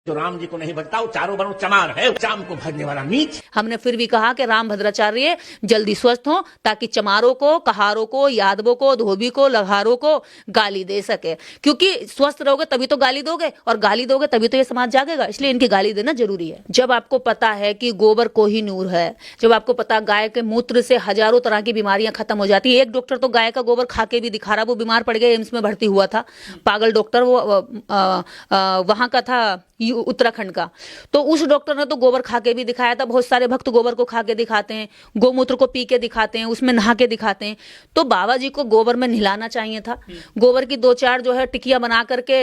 जो राम जी को नहीं भजता वो चारों बनो चमार है, चाम को भजने वाला नीच। हमने फिर भी कहा कि राम भद्राचार्य जल्दी स्वस्थ हो ताकि चमारों को, कहारों को, यादवों को, धोबी को, लघारों को गाली दे सके, क्योंकि स्वस्थ रहोगे तभी तो गाली दोगे, और गाली दोगे तभी तो ये समाज जागेगा, इसलिए इनकी गाली देना जरूरी है। जब आपको पता है कि गोबर को ही नूर है, जब आपको पता गाय के मूत्र से हजारों तरह की बीमारियां खत्म हो जाती है। एक डॉक्टर तो गाय का गोबर खा के भी दिखा रहा, वो बीमार पड़ गया, एम्स में भर्ती हुआ था, पागल डॉक्टर, वो वहां का था, उत्तराखंड का। तो उस डॉक्टर ने तो गोबर खा के भी दिखाया था। बहुत सारे भक्त गोबर को खा के दिखाते हैं, गोमूत्र को पी के दिखाते हैं, उसमें नहा के दिखाते हैं। तो बाबा जी को गोबर में नहलाना चाहिए था, गोबर की 2-4 जो है टिकिया बना करके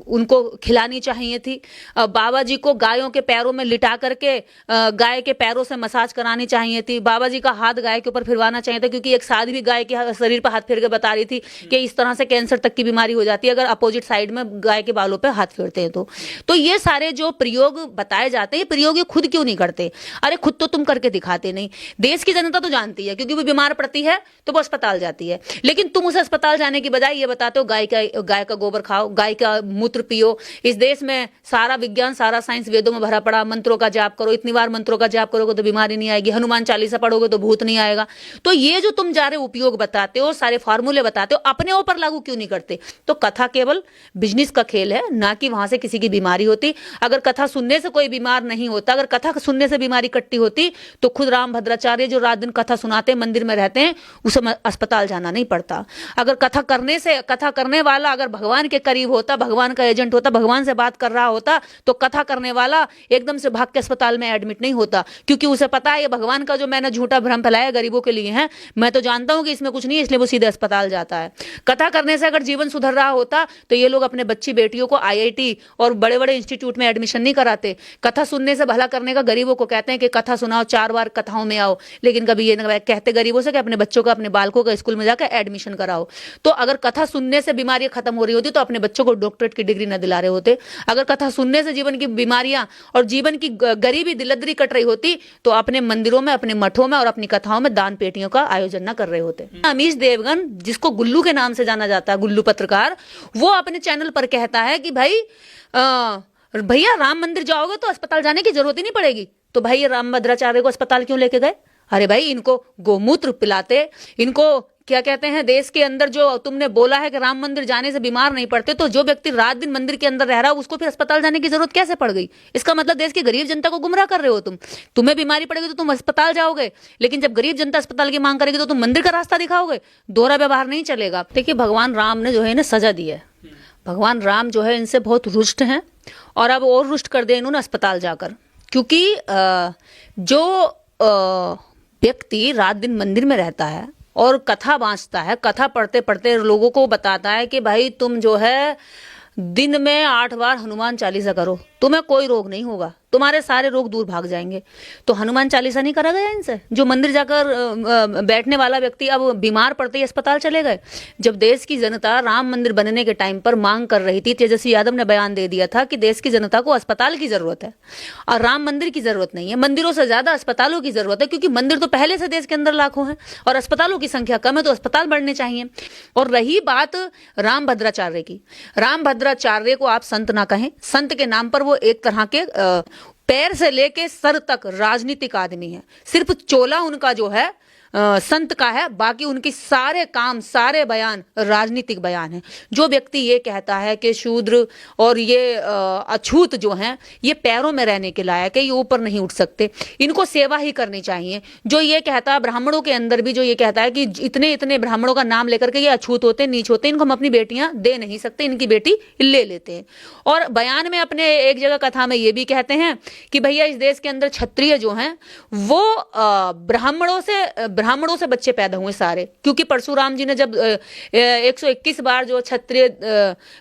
उनको खिलानी चाहिए थी। बाबा जी को गायों के पैरों में लिटा करके गाय के पैरों से मसाज करानी चाहिए थी। बाबा जी का हाथ गाय के ऊपर फिरवाना चाहिए था, क्योंकि एक साधु भी गाय के शरीर पर हाथ फेर के बता रही थी कि इस तरह से कैंसर तक की बीमारी हो जाती है अगर अपोजिट साइड में गाय के बालों पे हाथ फेरते हैं। तो ये सारे जो प्रयोग बताए जाते हैं, प्रयोग ये खुद क्यों नहीं करते? अरे खुद तो तुम करके दिखाते नहीं। देश की जनता तो जानती है, क्योंकि वो बीमार पड़ती है तो वो अस्पताल जाती है, लेकिन तुम उसे अस्पताल जाने की बजाय ये बताते हो गाय का गोबर खाओ, गाय का मूत्र पियो। इस देश में सारा विज्ञान, सारा साइंस वेदों में भरा पड़ा, मंत्रों का जाप करो, इतनी बार मंत्रों का जाप करोगे तो बीमारी नहीं आएगी, हनुमान चालीसा पढ़ोगे तो भूत नहीं आएगा। तो ये जो तुम जा रहे उपयोग बताते हो, सारे फार्मूले बताते हो, अपने ऊपर लागू क्यों नहीं करते? तो कथा केवल बिजनेस का खेल है, ना कि वहां से किसी की बीमारी होती। अगर कथा सुनने से कोई बीमार नहीं होता, अगर कथा सुनने से बीमारी कट्टी होती तो खुद राम भद्राचार्य जो रात दिन कथा सुनाते हैं, मंदिर में रहते हैं, उसे अस्पताल जाना नहीं पड़ता। अगर कथा करने वाला अगर भगवान के करीब होता, भगवान का एजेंट होता, भगवान से बात कर रहा होता, तो कथा करने वाला एकदम से भाग के अस्पताल में एडमिट नहीं होता, क्योंकि उसे पता है ये भगवान का जो मैंने झूठा भ्रम फैलाया गरीबों के लिए है, मैं तो जानता हूं कि इसमें कुछ नहीं है, इसलिए वो सीधे अस्पताल जाता है। कथा करने से अगर जीवन सुधर रहा होता तो ये लोग अपने बच्ची बेटियों को IIT और बड़े बड़े इंस्टीट्यूट में एडमिशन नहीं कराते। कथा सुनने से भला करने का गरीबों को कहते हैं कि कथा सुनाओ, 4 बार कथाओं में आओ, लेकिन कभी ये नहीं कहते गरीबों से कि अपने बच्चों का, अपने बालकों का स्कूल में जाकर एडमिशन कराओ। तो अगर कथा सुनने से बीमारियां खत्म हो रही होती तो अपने बच्चों को डॉक्टरेट की डिग्री न दिला रहे होते। अगर कथा सुनने से जीवन की बीमारियां और जीवन की गरीबी दिलदरी कट रही होती तो अपने मंदिरों में, अपने मठों में और अपनी कथाओं में दान पेटियों का आयोजन न कर रहे होते। अमीश देवगन, जिसको गुल्लू के नाम से जाना जाता है, गुल्लू पत्रकार, वो अपने चैनल पर कहता है कि भाई भैया राम मंदिर जाओगे तो अस्पताल जाने की जरूरत ही नहीं पड़ेगी। तो भाई ये राम भद्राचार्य को अस्पताल क्यों लेके गए? अरे भाई इनको गोमूत्र पिलाते, इनको क्या कहते हैं, देश के अंदर जो तुमने बोला है कि राम मंदिर जाने से बीमार नहीं पड़ते, तो जो व्यक्ति रात दिन मंदिर के अंदर रह रहा है उसको फिर अस्पताल जाने की जरूरत कैसे पड़ गई? इसका मतलब देश की गरीब जनता को गुमराह कर रहे हो तुम। तुम्हें बीमारी पड़ेगी तो तुम अस्पताल जाओगे, लेकिन जब गरीब जनता अस्पताल की मांग करेगी तो तुम मंदिर का रास्ता दिखाओगे। दोहरा व्यवहार नहीं चलेगा। देखिए भगवान राम ने जो है ना सजा दी है, भगवान राम जो है इनसे बहुत रुष्ट हैं, और अब और रुष्ट कर दे इन्होंने अस्पताल जाकर, क्योंकि जो व्यक्ति रात दिन मंदिर में रहता है और कथा बांचता है, कथा पढ़ते पढ़ते लोगों को बताता है कि भाई तुम जो है दिन में 8 बार हनुमान चालीसा करो, तुम्हें कोई रोग नहीं होगा, तुम्हारे सारे रोग दूर भाग जाएंगे। तो हनुमान चालीसा नहीं करा गया इनसे? जो मंदिर जाकर बैठने वाला व्यक्ति अब बीमार पड़ते ही अस्पताल चले गए। जब देश की जनता राम मंदिर बनने के टाइम पर मांग कर रही थी, तेजस्वी यादव ने बयान दे दिया था कि देश की जनता को अस्पताल की जरूरत है और राम मंदिर की जरूरत नहीं है। मंदिरों से ज्यादा अस्पतालों की जरूरत है, क्योंकि मंदिर तो पहले से देश के अंदर लाखों हैं और अस्पतालों की संख्या कम है, तो अस्पताल बढ़ने चाहिए। और रही बात राम भद्राचार्य की, राम भद्राचार्य को आप संत ना कहें, संत के नाम पर वो एक तरह के पैर से लेके सर तक राजनीतिक आदमी है। सिर्फ चोला उनका जो है संत का है, बाकी उनकी सारे काम, सारे बयान राजनीतिक बयान है। जो व्यक्ति ये कहता है कि शूद्र और ये अछूत जो हैं ये पैरों में रहने के लायक है, ये ऊपर नहीं उठ सकते, इनको सेवा ही करनी चाहिए। जो ये कहता है, ब्राह्मणों के अंदर भी जो ये कहता है कि इतने इतने ब्राह्मणों का नाम लेकर के ये अछूत होते, नीच होते, इनको हम अपनी बेटियां दे नहीं सकते, इनकी बेटी ले लेते हैं। और बयान में अपने एक जगह कथा में ये भी कहते हैं कि भैया इस देश के अंदर क्षत्रिय जो हैं वो ब्राह्मणों से बच्चे पैदा हुए सारे, क्योंकि परशुराम जी ने जब 121 बार जो क्षत्रिय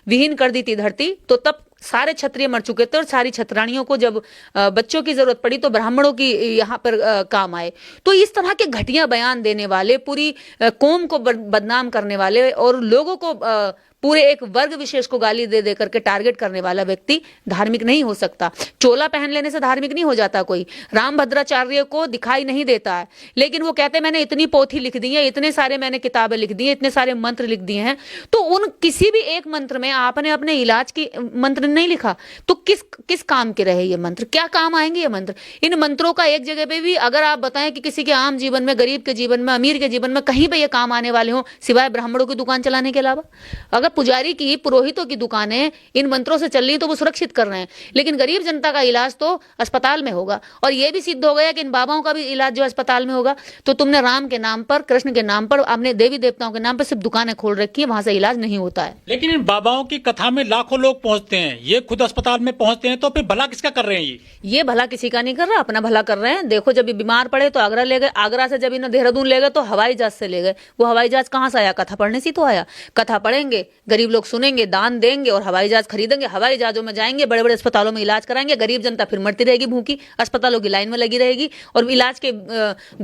विहीन कर दी थी धरती, तो तब सारे क्षत्रिय मर चुके थे और सारी क्षत्राणियों को जब बच्चों की जरूरत पड़ी तो ब्राह्मणों की यहाँ पर काम आए। तो इस तरह के घटिया बयान देने वाले, पूरी कौम को बदनाम करने वाले और लोगों को पूरे एक वर्ग विशेष को गाली दे दे करके टारगेट करने वाला व्यक्ति धार्मिक नहीं हो सकता। चोला पहन लेने से धार्मिक नहीं हो जाता कोई। रामभद्राचार्य को दिखाई नहीं देता है, लेकिन वो कहते हैं मैंने इतनी पोथी लिख दी है, इतने सारे मैंने किताबें लिख दी हैं, इतने सारे मंत्र लिख दिए हैं। तो उन किसी भी एक मंत्र में आपने अपने इलाज की मंत्र नहीं लिखा, तो किस काम के रहे ये मंत्र? क्या काम आएंगे ये मंत्र? इन मंत्रों का एक जगह पे भी अगर आप बताएं कि किसी के आम जीवन में, गरीब के जीवन में, अमीर के जीवन में कहीं पे ये काम आने वाले हो सिवाय ब्राह्मणों की दुकान चलाने के अलावा? अगर पुजारी की, पुरोहितों की दुकानें इन मंत्रों से चल रही तो वो सुरक्षित कर रहे हैं, लेकिन गरीब जनता का इलाज तो अस्पताल में होगा। और ये भी सिद्ध हो गया कि इन बाबाओं का भी इलाज जो अस्पताल में होगा। तो तुमने राम के नाम पर, कृष्ण के नाम पर, अपने देवी देवताओं के नाम पर सिर्फ दुकानें खोल रखी है, वहां से इलाज नहीं होता है। लेकिन इन बाबाओं की कथा में लाखों लोग पहुंचते हैं, ये खुद अस्पताल में पहुंचते हैं, तो फिर भला किसका कर रहे हैं? ये भला किसी का नहीं कर रहा, अपना भला कर रहे हैं। देखो जब ये बीमार पड़े तो आगरा ले गए, आगरा से जब इन्हें देहरादून ले गए तो हवाई जहाज से ले गए। वो हवाई जहाज कहां से आया? कथा पढ़ने से तो आया। कथा पढ़ेंगे, गरीब लोग सुनेंगे, दान देंगे और हवाई जहाज खरीदेंगे, हवाई जहाजों में जाएंगे, बड़े बड़े अस्पतालों में इलाज कराएंगे। गरीब जनता फिर मरती रहेगी भूखी, अस्पतालों की लाइन में लगी रहेगी, और इलाज के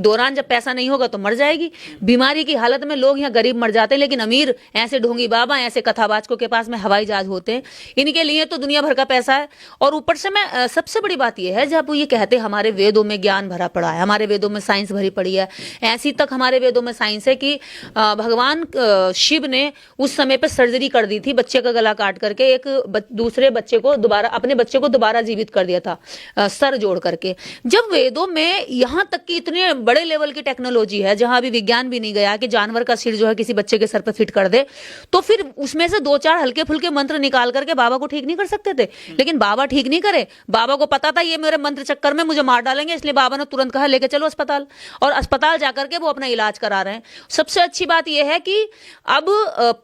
दौरान जब पैसा नहीं होगा तो मर जाएगी। बीमारी की हालत में लोग यहाँ गरीब मर जाते हैं, लेकिन अमीर ऐसे ढोंगी बाबा, ऐसे कथावाचकों के पास में हवाई जहाज होते हैं। इनके लिए तो दुनिया भर का पैसा है। और ऊपर से मैं सबसे बड़ी बात यह है, जब वो ये कहते हैं हमारे वेदों में ज्ञान भरा पड़ा है, हमारे वेदों में साइंस भरी पड़ी है, ऐसी तक हमारे वेदों में साइंस है कि भगवान शिव ने उस समय पे सर्जरी कर दी थी, बच्चे का गला काट करके एक दूसरे बच्चे को दोबारा, अपने बच्चे को दोबारा जीवित कर दिया था सर जोड़ करके। जब वेदों में यहां तक कि इतने बड़े लेवल की टेक्नोलॉजी है, जहां अभी विज्ञान भी नहीं गया कि जानवर का सिर जो है किसी बच्चे के सर पे फिट कर दे, तो फिर उसमें से 2-4 हल्के फुल्के मंत्र निकाल करके बाबा को ठीक नहीं कर सकते थे? लेकिन बाबा ठीक नहीं करे। बाबा को पता था ये मेरे मंत्र चक्कर में मुझे मार डालेंगे, इसलिए बाबा ने तुरंत कहा लेके चलो अस्पताल, और अस्पताल जाकर के वो अपना इलाज करा रहे हैं। सबसे अच्छी बात यह है कि अब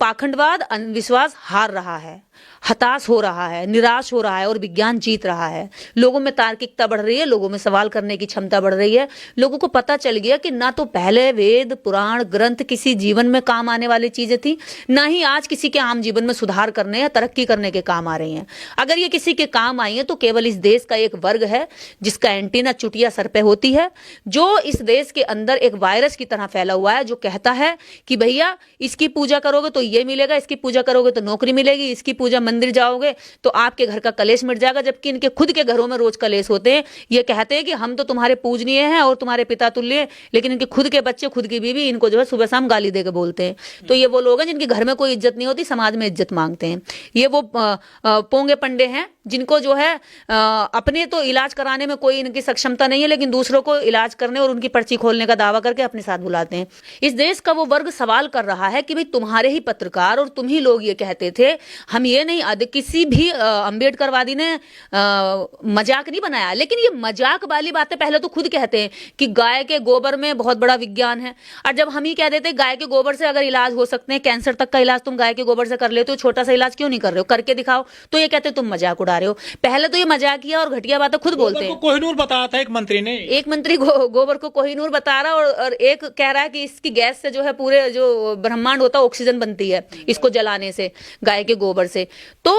पाखंडवाद, अंधविश्वास हार रहा है, हताश हो रहा है, निराश हो रहा है, और विज्ञान जीत रहा है। लोगों में तार्किकता बढ़ रही है, लोगों में सवाल करने की क्षमता बढ़ रही है। लोगों को पता चल गया कि ना तो पहले वेद पुराण ग्रंथ किसी जीवन में काम आने वाली चीजें थी, ना ही आज किसी के आम जीवन में सुधार करने या तरक्की करने के काम आ रही हैं। अगर ये किसी के काम आई है तो केवल इस देश का एक वर्ग है जिसका एंटीना चुटिया सर पे होती है, जो इस देश के अंदर एक वायरस की तरह फैला हुआ है, जो कहता है कि भैया इसकी पूजा करोगे तो ये मिलेगा, इसकी पूजा करोगे तो नौकरी मिलेगी, इसकी पूजा मंदिर जाओगे तो आपके घर का कलेश मिट जाएगा, जबकि इनके खुद के घरों में रोज कलेश होते हैं। ये कहते हैं कि हम तो तुम्हारे पूजनीय हैं और तुम्हारे पिता तुल्य, लेकिन इनके खुद के बच्चे, खुद की बीवी इनको जो है सुबह शाम गाली देकर बोलते हैं। तो ये वो लोग हैं जिनके घर में कोई इज्जत नहीं होती, समाज में इज्जत मांगते हैं। ये वो पोंगे पंडे हैं जिनको जो है अपने तो इलाज कराने में कोई इनकी सक्षमता नहीं है, लेकिन दूसरों को इलाज करने और उनकी पर्ची खोलने का दावा करके अपने साथ बुलाते हैं। इस देश का वो वर्ग सवाल कर रहा है कि भाई तुम्हारे ही पत्रकार और तुम ही लोग ये कहते थे, हम ये नहीं, किसी भी अंबेडकरवादी ने मजाक नहीं बनाया, लेकिन ये मजाक वाली बातें पहले तो खुद कहते हैं कि गाय के गोबर में बहुत बड़ा विज्ञान है। और जब हम ही कह देते गाय के गोबर से अगर इलाज हो सकते हैं, कैंसर तक का इलाज तुम गाय के गोबर से कर लेते हो, छोटा सा इलाज क्यों नहीं कर रहे हो, करके दिखाओ, तो ये कहते तुम मजाक उड़ा रहे हो। पहले तो ये मजाकिया और घटिया बातें खुद बोलते हैं। कोहिनूर बताया था एक मंत्री ने, एक मंत्री गोबर को कोहिनूर बता रहा, और एक कह रहा है कि इसकी गैस से जो है पूरे जो ब्रह्मांड होता है ऑक्सीजन बनती है इसको जलाने से, गाय के गोबर से। तो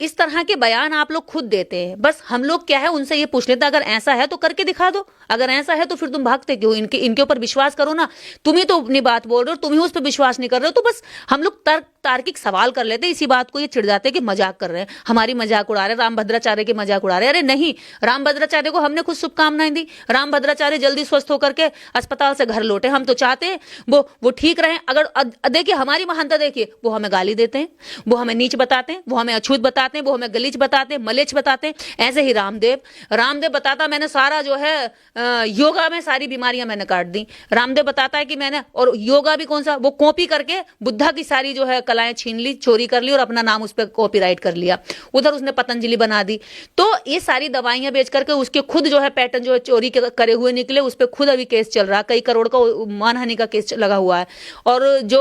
इस तरह के बयान आप लोग खुद देते हैं। बस हम लोग क्या है उनसे ये पूछ लेते, अगर ऐसा है तो करके दिखा दो, अगर ऐसा है तो फिर तुम भागते क्यों? इनके ऊपर विश्वास करो ना। तुम ही तो अपनी बात बोल रहे हो, तुम ही उस पर विश्वास नहीं कर रहे हो। तो बस हम लोग तार्किक सवाल कर लेते, इसी बात को ये चिढ़ जाते कि मजाक कर रहे हैं, हमारी मजाक उड़ा रहे, रामभद्राचार्य की मजाक उड़ा रहे। अरे नहीं, रामभद्राचार्य को हमने खुद शुभकामनाएं दी, रामभद्राचार्य जल्दी स्वस्थ होकर के अस्पताल से घर लौटे। हम तो चाहते हैं वो ठीक रहे। अगर देखिए हमारी महानता देखिए, वो हमें गाली देते हैं, वो हमें नीच बताते हैं, वो हमें अछूत बताते हैं, वो हमें गलीच बताते हैं, मलेच बताते हैं। ऐसे ही रामदेव बताता मैंने सारा जो है योगा में सारी बीमारियां मैंने काट दी। रामदेव बताता है कि मैंने, और योगा भी कौन सा, वो कॉपी करके बुद्धा की सारी जो है कलाएं छीन ली, चोरी कर ली और अपना नाम उस पर कॉपीराइट कर लिया। उधर उसने पतंजलि बना दी। तो ये सारी दवाइयां बेच करके उसके खुद जो है पैटर्न जो है चोरी करे हुए निकले, उस पर खुद अभी केस चल रहा, कई करोड़ का मानहानि का केस लगा हुआ है, और जो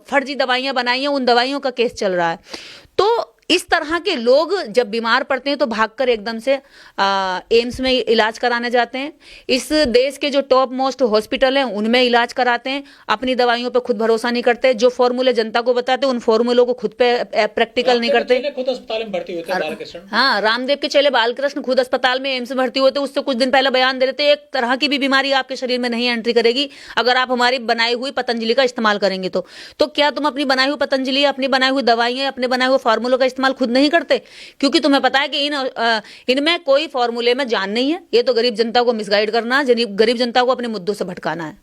फर्जी दवाइयां बनाई हैं उन दवाइयों का केस चल रहा है। तो इस तरह के लोग जब बीमार पड़ते हैं तो भागकर एकदम से एम्स में इलाज कराने जाते हैं। इस देश के जो टॉप मोस्ट हॉस्पिटल हैं उनमें इलाज कराते हैं, अपनी दवाइयों पे खुद भरोसा नहीं करते, जो फॉर्मूले जनता को बताते हैं उन फॉर्मूलों को खुद पे प्रैक्टिकल नहीं करते। खुद अस्पताल में भर्ती हुए थे बालकृष्ण। हाँ, रामदेव के चेले बालकृष्ण खुद अस्पताल में एम्स में भर्ती हुए थे। उससे कुछ दिन पहले बयान दे रहे थे एक तरह की भी बीमारी आपके शरीर में नहीं एंट्री करेगी अगर आप हमारी बनाई हुई पतंजलि का इस्तेमाल करेंगे तो क्या तुम अपनी बनाई हुई पतंजलि, अपनी बनाई हुई दवाइयां, अपने बनाए हुए फार्मूलों का इस्तेमाल खुद नहीं करते? क्योंकि तुम्हें पता है कि इनमें कोई फार्मूले में जान नहीं है। ये तो गरीब जनता को मिसगाइड करना, गरीब जनता को अपने मुद्दों से भटकाना है।